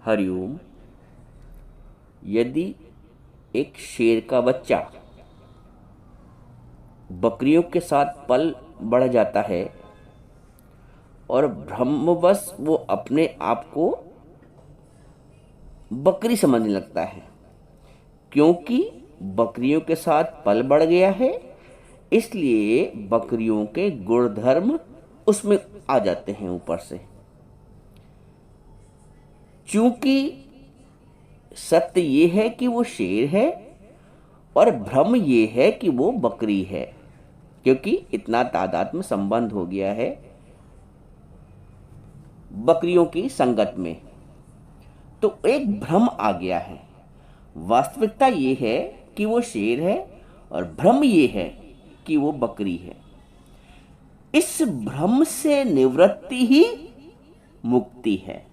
हरिओम। यदि एक शेर का बच्चा बकरियों के साथ पल बढ़ जाता है और भ्रमवश वो अपने आप को बकरी समझने लगता है, क्योंकि बकरियों के साथ पल बढ़ गया है, इसलिए बकरियों के गुणधर्म उसमें आ जाते हैं ऊपर से। चूंकि सत्य ये है कि वो शेर है और भ्रम ये है कि वो बकरी है, क्योंकि इतना तादाद में संबंध हो गया है बकरियों की संगत में, तो एक भ्रम आ गया है। वास्तविकता ये है कि वो शेर है और भ्रम ये है कि वो बकरी है। इस भ्रम से निवृत्ति ही मुक्ति है।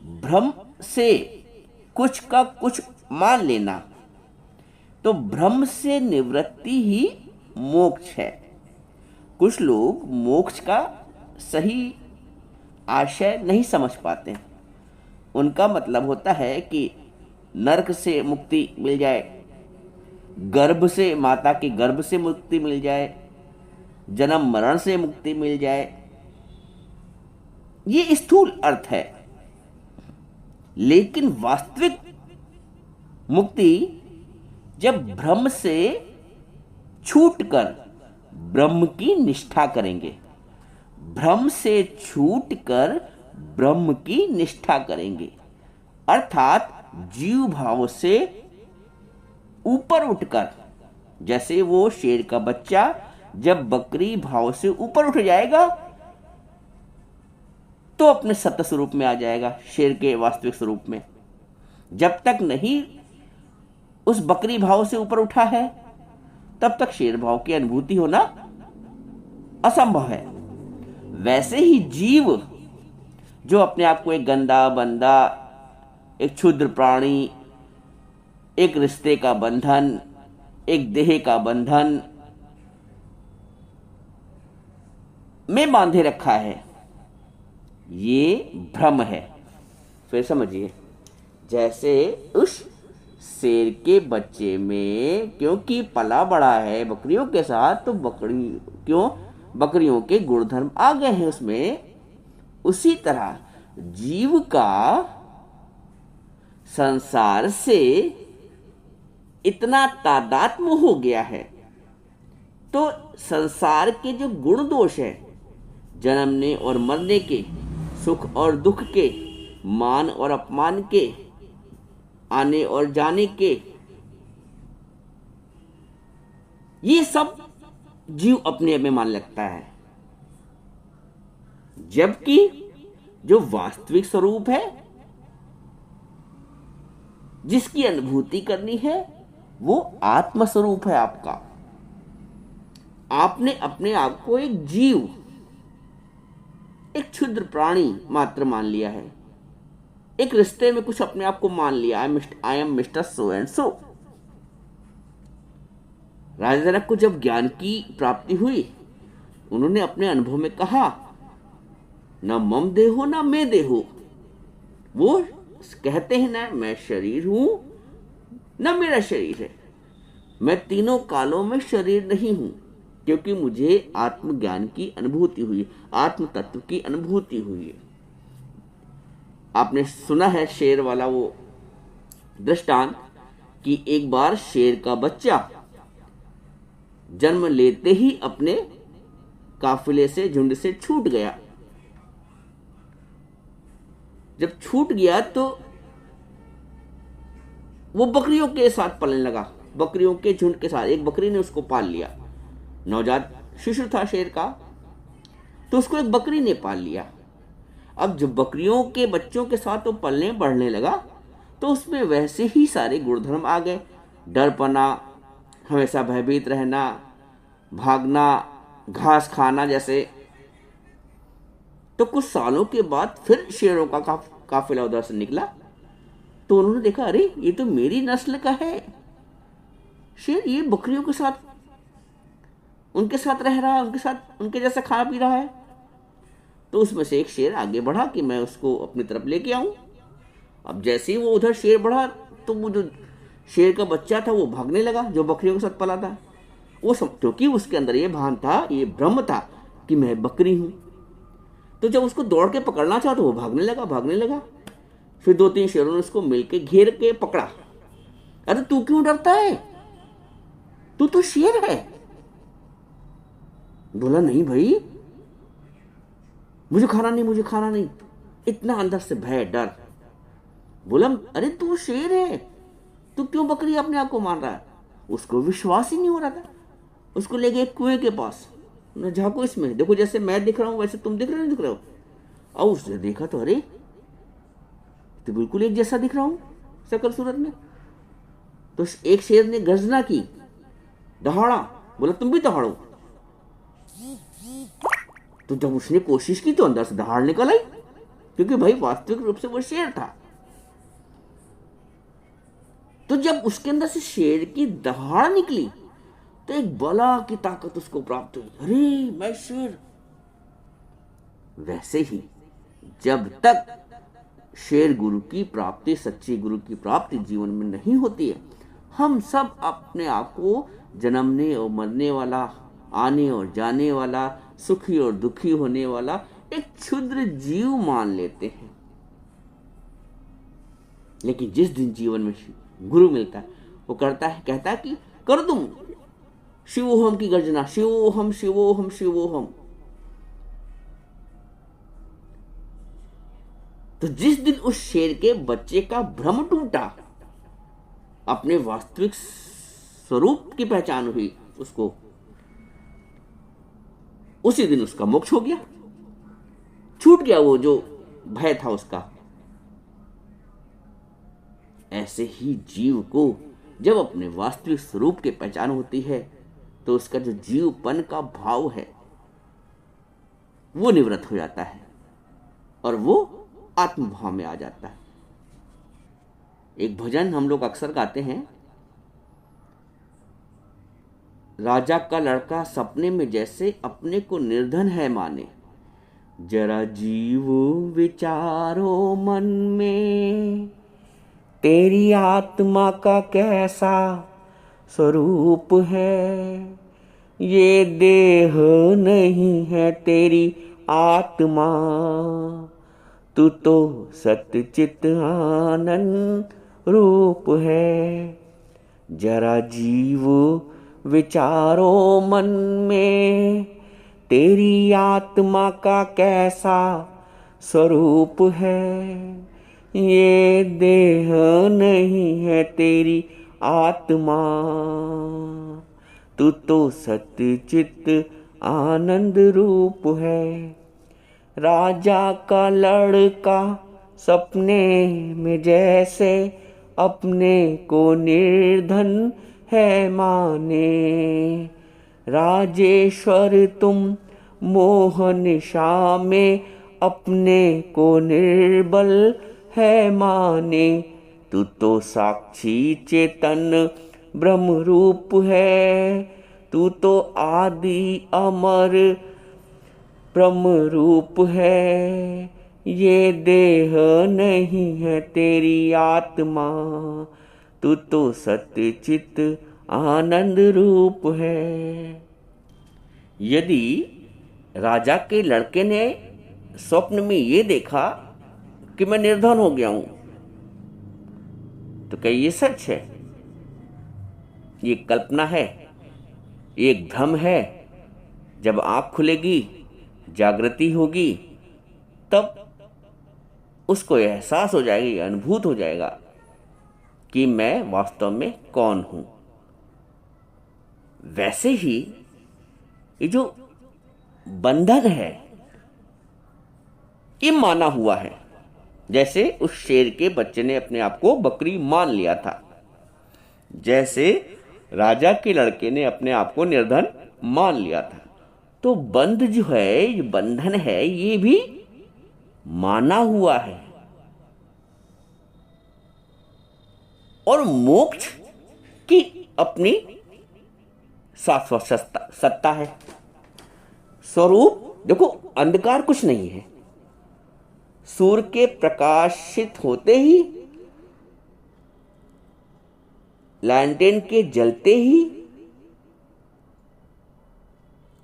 भ्रम से कुछ का कुछ मान लेना, तो भ्रम से निवृत्ति ही मोक्ष है। कुछ लोग मोक्ष का सही आशय नहीं समझ पाते। उनका मतलब होता है कि नरक से मुक्ति मिल जाए, गर्भ से, माता के गर्भ से मुक्ति मिल जाए, जन्म मरण से मुक्ति मिल जाए। ये स्थूल अर्थ है, लेकिन वास्तविक मुक्ति जब भ्रम से छूटकर ब्रह्म की निष्ठा करेंगे, भ्रम से छूटकर ब्रह्म की निष्ठा करेंगे, अर्थात जीव भाव से ऊपर उठकर। जैसे वो शेर का बच्चा जब बकरी भाव से ऊपर उठ जाएगा तो अपने सत्य स्वरूप में आ जाएगा, शेर के वास्तविक स्वरूप में। जब तक नहीं उस बकरी भाव से ऊपर उठा है, तब तक शेर भाव की अनुभूति होना असंभव है। वैसे ही जीव जो अपने आप को एक गंदा बंदा, एक क्षुद्र प्राणी, एक रिश्ते का बंधन, एक देह का बंधन में बांधे रखा है, ये भ्रम है। फिर समझिए, जैसे उस शेर के बच्चे में क्योंकि पला बड़ा है बकरियों के साथ, तो बकरियों के गुणधर्म आ गए हैं उसमें। उसी तरह जीव का संसार से इतना तादात्म्य हो गया है, तो संसार के जो गुण दोष है, जन्मने और मरने के, सुख और दुख के, मान और अपमान के, आने और जाने के, ये सब जीव अपने में मान लगता है। जबकि जो वास्तविक स्वरूप है, जिसकी अनुभूति करनी है, वो आत्म स्वरूप है आपका। आपने अपने आप को एक जीव, एक क्षुद्र प्राणी मात्र मान लिया है। एक रिश्ते में कुछ अपने आप को मान लिया, I am mister so and so. राजा जनक को जब ज्ञान की प्राप्ति हुई, उन्होंने अपने अनुभव में कहा, न मम देहो न मैं देहो। वो कहते हैं ना, मैं शरीर हूं न मेरा शरीर है। मैं तीनों कालों में शरीर नहीं हूं, क्योंकि मुझे आत्मज्ञान की अनुभूति हुई, आत्म तत्व की अनुभूति हुई है। आपने सुना है शेर वाला वो दृष्टांत कि एक बार शेर का बच्चा जन्म लेते ही अपने काफिले से, झुंड से छूट गया। जब छूट गया तो वो बकरियों के साथ पलने लगा, बकरियों के झुंड के साथ। एक बकरी ने उसको पाल लिया, नवजात शिशु था शेर का, तो उसको एक बकरी ने पाल लिया। अब जब बकरियों के बच्चों के साथ वो पलने बढ़ने लगा, तो उसमें वैसे ही सारे गुणधर्म आ गए। डरपना, हमेशा भयभीत रहना, भागना, घास खाना जैसे। तो कुछ सालों के बाद फिर शेरों का काफिला उधर से निकला, तो उन्होंने देखा, अरे ये तो मेरी नस्ल का है शेर, ये बकरियों के साथ, उनके साथ रह रहा है, उनके साथ उनके जैसा खा पी रहा है। तो उसमें से एक शेर आगे बढ़ा कि मैं उसको अपनी तरफ लेके आऊं। अब जैसे ही वो उधर शेर बढ़ा तो वो जो शेर का बच्चा था वो भागने लगा, जो बकरियों के साथ पला था। वो क्योंकि उसके अंदर ये भान था, ये भ्रम था कि मैं बकरी हूं। तो जब उसको दौड़ के पकड़ना चाहा तो वो भागने लगा। फिर 2-3 शेरों ने उसको मिलके घेर के पकड़ा। अरे तू क्यों डरता है, तू तो शेर है। बोला नहीं भाई, मुझे खाना नहीं। इतना अंदर से भय डर। बोला अरे तू शेर है, तू क्यों बकरी अपने आप को मान रहा है। उसको विश्वास ही नहीं हो रहा था। उसको ले गए एक कुएं के पास, न झाँको इसमें, देखो जैसे मैं दिख रहा हूं वैसे तुम दिख रहे हो। और उसने देखा तो अरे तो बिल्कुल एक जैसा दिख रहा हूं शक्ल सूरत में। तो एक शेर ने गर्जना की, दहाड़ा। बोला तुम भी दहाड़ो। तो जब उसने कोशिश की तो अंदर से दहाड़ निकल आई, क्योंकि भाई वास्तविक रूप से वो शेर था। तो जब उसके अंदर से शेर की दहाड़ निकली तो एक बला की ताकत उसको प्राप्त हुई। अरे मैं शेर। वैसे ही जब तक शेर गुरु की प्राप्ति, सच्ची गुरु की प्राप्ति जीवन में नहीं होती है, हम सब अपने आप को जन्मने और मरने वाला, आने और जाने वाला, सुखी और दुखी होने वाला एक क्षुद्र जीव मान लेते हैं। लेकिन जिस दिन जीवन में गुरु मिलता है, वो कहता है कि करो तुम शिवोहम की गर्जना, शिवोहम शिवोहम शिवोहम। तो जिस दिन उस शेर के बच्चे का भ्रम टूटा, अपने वास्तविक स्वरूप की पहचान हुई उसको, उसी दिन उसका मोक्ष हो गया, छूट गया वो जो भय था उसका। ऐसे ही जीव को जब अपने वास्तविक स्वरूप की पहचान होती है तो उसका जो जीवपन का भाव है वो निवृत्त हो जाता है और वो आत्मभाव में आ जाता है। एक भजन हम लोग अक्सर गाते हैं, राजा का लड़का सपने में जैसे अपने को निर्धन है माने, जरा जीवो विचारो मन में, तेरी आत्मा का कैसा स्वरूप है। ये देह नहीं है तेरी आत्मा, तू तो सतचित आनंद रूप है। जरा जीव विचारो मन में, तेरी आत्मा का कैसा स्वरूप है। ये देह नहीं है तेरी आत्मा, तू तो सतचित आनंद रूप है। राजा का लड़का सपने में जैसे अपने को निर्धन है माने, राजेश्वर तुम मोह निशा में अपने को निर्बल है माने, तू तो साक्षी चेतन ब्रह्म रूप है। तू तो आदि अमर ब्रह्म रूप है। ये देह नहीं है तेरी आत्मा, तू तो सत्यचित आनंद रूप है। यदि राजा के लड़के ने स्वप्न में ये देखा कि मैं निर्धन हो गया हूं, तो क्या ये सच है? ये कल्पना है, एक भ्रम है। जब आंख खुलेगी, जागृति होगी, तब उसको एहसास हो जाएगा, अनुभूत हो जाएगा कि मैं वास्तव में कौन हूं। वैसे ही ये जो बंधन है, ये माना हुआ है। जैसे उस शेर के बच्चे ने अपने आप को बकरी मान लिया था, जैसे राजा के लड़के ने अपने आप को निर्धन मान लिया था। तो बंध जो है, ये बंधन है, ये भी माना हुआ है। और मोक्ष की अपनी शाश्वत सत्ता है। स्वरूप देखो, अंधकार कुछ नहीं है। सूर्य के प्रकाशित होते ही, लैंटेन के जलते ही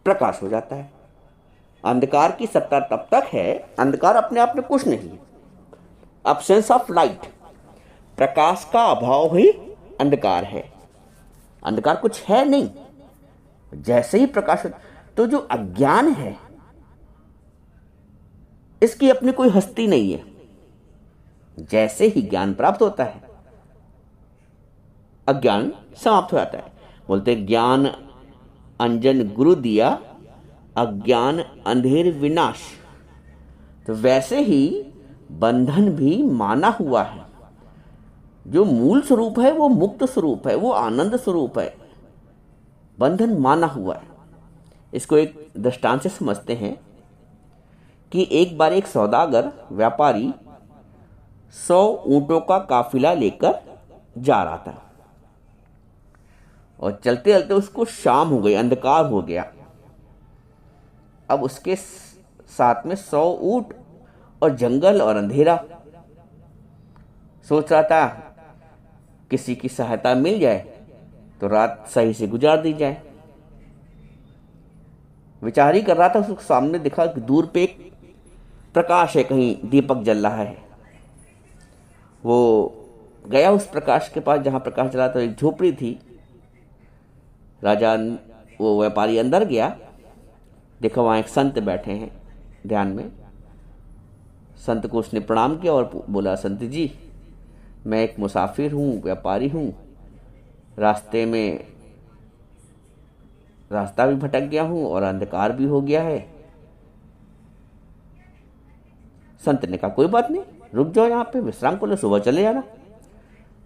प्रकाश हो जाता है। अंधकार की सत्ता तब तक है, अंधकार अपने आप में कुछ नहीं है, एब्सेंस ऑफ लाइट, प्रकाश का अभाव ही अंधकार है। अंधकार कुछ है नहीं, जैसे ही प्रकाश हो, तो जो अज्ञान है इसकी अपनी कोई हस्ती नहीं है। जैसे ही ज्ञान प्राप्त होता है अज्ञान समाप्त हो जाता है। बोलते ज्ञान अंजन गुरु दिया, अज्ञान अंधेर विनाश। तो वैसे ही बंधन भी माना हुआ है। जो मूल स्वरूप है वो मुक्त स्वरूप है, वो आनंद स्वरूप है। बंधन माना हुआ है। इसको एक दृष्टांत से समझते हैं कि एक बार एक सौदागर व्यापारी 100 ऊंटों का काफिला लेकर जा रहा था और चलते चलते उसको शाम हो गई, अंधकार हो गया। अब उसके साथ में 100 ऊंट और जंगल और अंधेरा। सोच रहा था किसी की सहायता मिल जाए तो रात सही से गुजार दी जाए। विचार ही कर रहा था, उसके सामने दिखा कि दूर पे एक प्रकाश है, कहीं दीपक जल रहा है। वो गया उस प्रकाश के पास जहां प्रकाश जला, तो एक झोपड़ी थी। राजा, वो व्यापारी अंदर गया, देखा वहां एक संत बैठे हैं ध्यान में। संत को उसने प्रणाम किया और बोला, संत जी मैं एक मुसाफिर हूँ, व्यापारी हूँ, रास्ते में रास्ता भी भटक गया हूँ और अंधकार भी हो गया है। संत ने कहा कोई बात नहीं, रुक जाओ यहाँ पे, विश्राम कर लो, सुबह चले जाना।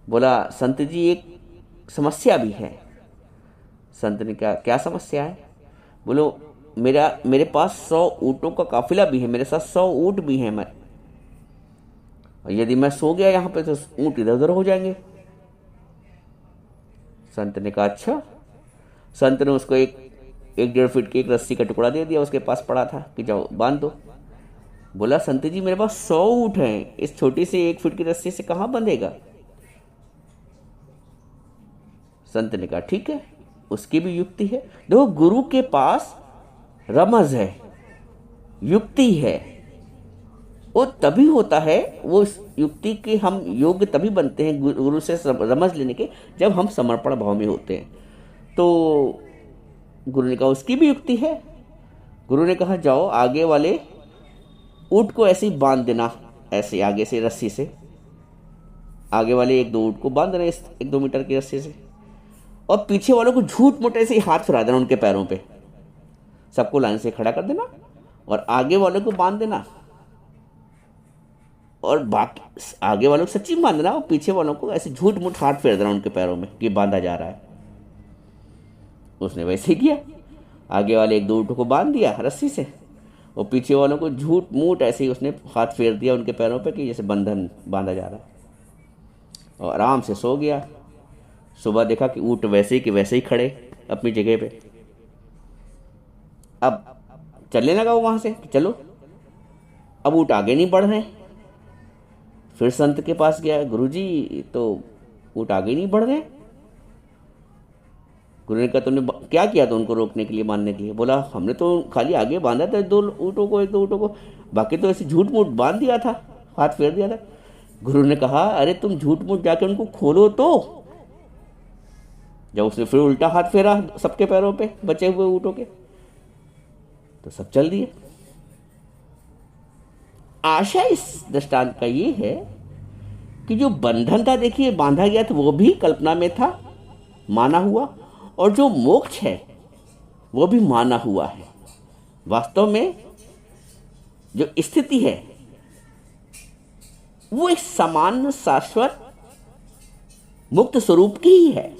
बोला संत जी एक समस्या भी है। संत ने कहा क्या समस्या है? बोलो मेरे पास 100 ऊँटों का काफिला भी है, मेरे साथ 100 ऊँट भी हैं मैं, और यदि मैं सो गया यहाँ पे तो ऊँट इधर उधर हो जाएंगे। संत ने कहा अच्छा। संत ने उसको एक 1.5 फीट की एक रस्सी का टुकड़ा दे दिया, उसके पास पड़ा था, कि जाओ बांध दो। बोला संत जी मेरे पास 100 ऊँट हैं, इस छोटी से 1 फीट की रस्सी से कहाँ बंधेगा? संत ने कहा ठीक है, उसकी भी युक्ति है। देखो गुरु के पास रमज है, युक्ति है, वो तभी होता है, वो युक्ति के हम योग्य तभी बनते हैं गुरु से रमज लेने के, जब हम समर्पण भाव में होते हैं। तो गुरु ने कहा उसकी भी युक्ति है। गुरु ने कहा जाओ आगे वाले ऊँट को ऐसे ही बांध देना, ऐसे आगे से रस्सी से, आगे वाले 1-2 ऊँट को बांध देना 1-2 मीटर की रस्सी से, और पीछे वालों को झूठ मूठ ऐसे ही हाथ फिरा देना उनके पैरों पे। सबको लाइन से खड़ा कर देना और आगे वालों को बांध देना, और बाकी आगे वालों को सच्ची बांध देना और पीछे वालों को ऐसे झूठ मूठ हाथ फेर देना उनके पैरों में कि बांधा जा रहा है। उसने वैसे ही किया, आगे वाले 1-2 ऊँटों को बांध दिया रस्सी से, और पीछे वालों को झूठ मूठ ऐसे ही उसने हाथ फेर दिया उनके पैरों पे कि जैसे बंधन बांधा जा रहा है, और आराम से सो गया। सुबह देखा कि ऊँट वैसे ही कि वैसे ही खड़े अपनी जगह पे। अब चलने लगा वो वहाँ से, चलो। अब ऊँट आगे नहीं बढ़ रहे। फिर संत के पास गया, गुरुजी तो ऊँट आगे नहीं बढ़ रहे। गुरु ने कहा तुमने क्या किया था उनको रोकने के लिए, मानने के लिए? बोला हमने तो खाली आगे बांधा था 2 ऊँटों को, 1-2 ऊँटों को, बाकी तो ऐसे झूठ मूठ बांध दिया था, हाथ फेर दिया था। गुरु ने कहा अरे तुम झूठ मूठ जाके उनको खोलो तो। जब उसने फिर उल्टा हाथ फेरा सबके पैरों पे बचे हुए ऊँटों के, तो सब चल दिए। आशा इस दृष्टांत का ये है कि जो बंधन था, देखिए बांधा गया था, वो भी कल्पना में था, माना हुआ, और जो मोक्ष है वो भी माना हुआ है। वास्तव में जो स्थिति है वो एक सामान्य शाश्वत मुक्त स्वरूप की ही है।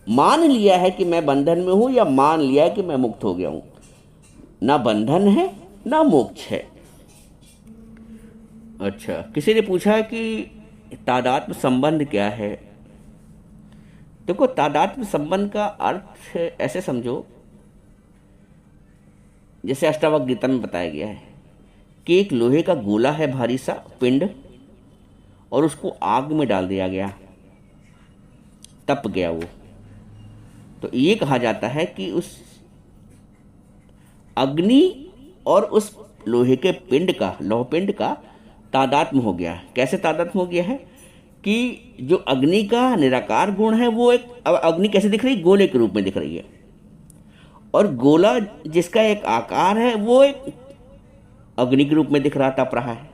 मान लिया है कि मैं बंधन में हूं, या मान लिया है कि मैं मुक्त हो गया हूं। ना बंधन है ना मोक्ष है। अच्छा, किसी ने पूछा है कि तादात्म्य संबंध क्या है? देखो तादात्म्य संबंध का अर्थ ऐसे समझो, जैसे अष्टावक्र गीता में बताया गया है कि एक लोहे का गोला है भारी सा पिंड, और उसको आग में डाल दिया गया, तप गया वो। तो ये कहा जाता है कि उस अग्नि और उस लोहे के पिंड का, लौह पिंड का तादात्म्य हो गया। कैसे तादात्म्य हो गया है कि जो अग्नि का निराकार गुण है वो एक, अब अग्नि कैसे दिख रही है? गोले के रूप में दिख रही है, और गोला जिसका एक आकार है वो एक अग्नि के रूप में दिख रहा, तप रहा है।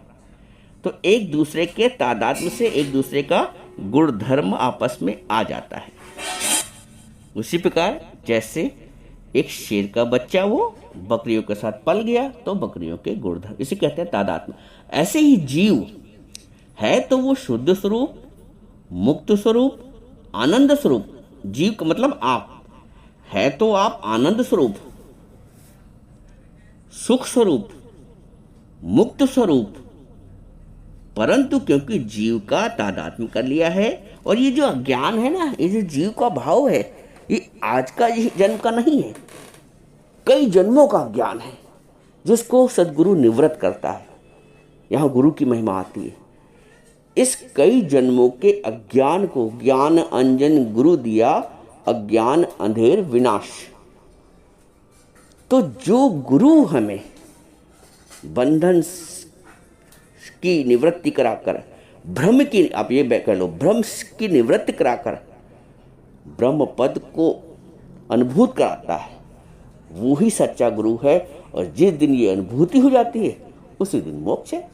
तो एक दूसरे के तादात्म्य से एक दूसरे का गुण धर्म आपस में आ जाता है। उसी प्रकार जैसे एक शेर का बच्चा वो बकरियों के साथ पल गया तो बकरियों के गुण धर्म, इसे कहते हैं तादात्म्य। ऐसे ही जीव है तो वो शुद्ध स्वरूप, मुक्त स्वरूप, आनंद स्वरूप। जीव का मतलब आप है तो आप आनंद स्वरूप, सुख स्वरूप, मुक्त स्वरूप, परंतु क्योंकि जीव का तादात्म्य कर लिया है, और ये जो अज्ञान है ना, ये जो जीव का भाव है, ये आज का जन्म का नहीं है, कई जन्मों का ज्ञान है जिसको सद्गुरु निवृत्त करता है। यहाँ गुरु की महिमा आती है। इस कई जन्मों के अज्ञान को ज्ञान अंजन गुरु दिया, अज्ञान अंधेर विनाश। तो जो गुरु हमें बंधन की निवृत्ति कराकर, भ्रम की, आप ये कह लो, भ्रम की निवृत्ति कराकर ब्रह्म पद को अनुभूत कराता है, वो ही सच्चा गुरु है। और जिस दिन ये अनुभूति हो जाती है उसी दिन मोक्ष है।